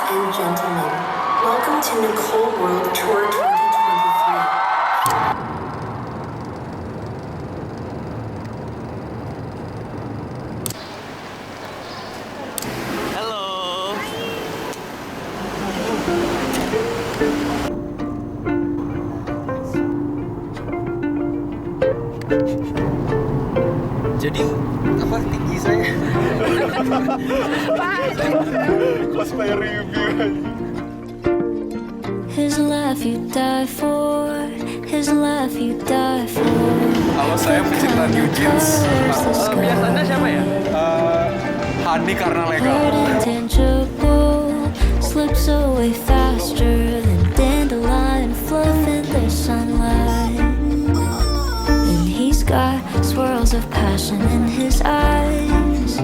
and gentlemen, welcome to Nicole World Tour 2023. Jadi apa tinggi saya? Cosplay review. His laugh you die for, his laugh you die for. Halo, saya pecinta New Jeans. Biasanya siapa ya? Hani karena legal. Intangible slips away faster than dandelion fluff in the sunlight. And he's got swirls of passion in his eyes,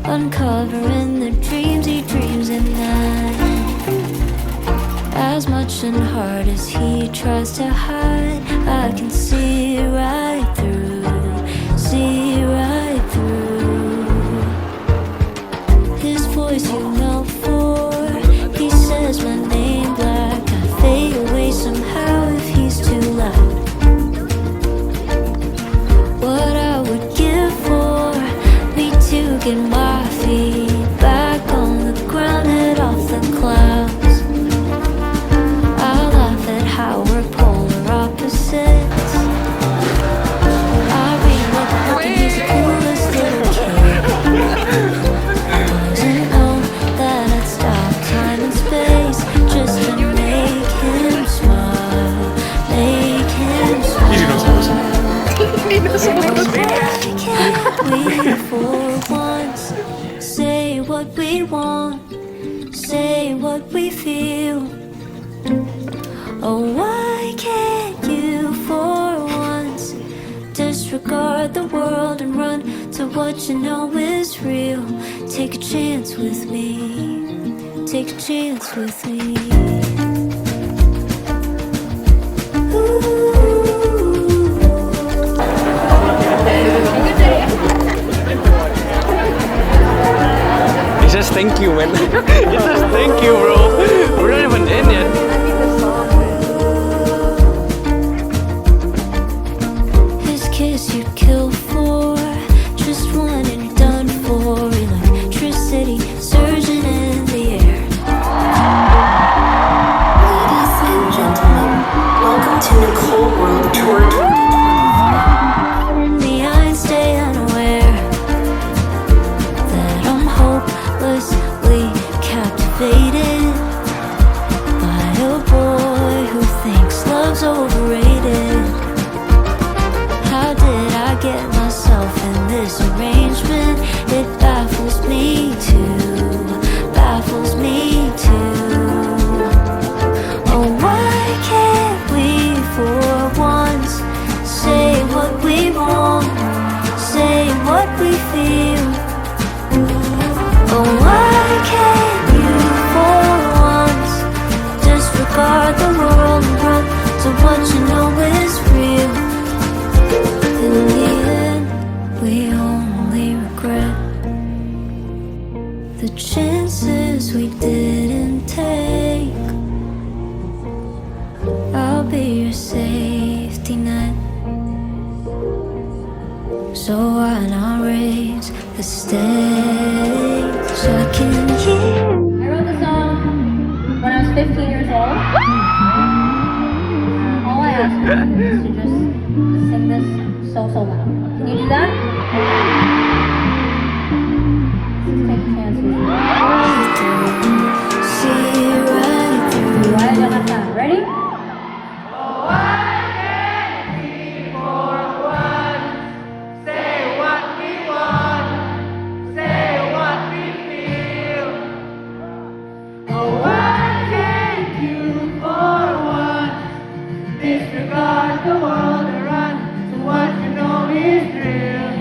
uncovering the dreams he dreams at night. As much in heart as he tries to hide, I can see right through, see right through. His voice you know for, he says my name black. I fade away somehow if he's too loud. What I would give for me to get my feet back on the ground, head off the clouds. How we're polar opposites. I read what like he's the coolest little kid. Doesn't know that I'd stop time and space just to make him smile, make him smile. Can't we for once say what we want, say what we feel? Oh, why can't you for once disregard the world and run to what you know is real? Take a chance with me, take a chance with me. He says thank you, man. He says thank you, bro. We're not even in yet. Kiss you'd kill for, just one and you're done for. Electricity surging in the air. Ladies and gentlemen, welcome to Nicole World Tour 2023. In the eyes stay unaware that I'm hopelessly captivated by a boy who thinks love's overrated. How did I get myself in this arrangement? It baffles me too, baffles me too. Oh, why can't we for once say what we want, say what we feel? Oh, why can't you for once disregard the world and run to what you know is real? In the end, we only regret the chances we didn't take. I'll be your safety net, so why not raise the stakes? I can hear. I wrote the song when I was 15 years old. All I ask you is to just sing this so loud. Can you do that? Let's take a chance with me. See right through. Right, Jakarta. Ready? Disregard the world and run to what you know is real.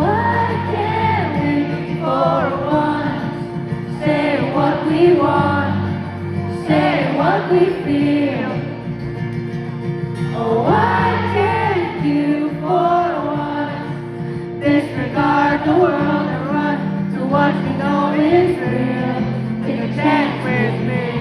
Why can't we for once say what we want, say what we feel? Oh, why can't you for once disregard the world and run to what you know is real. Take a chance with me.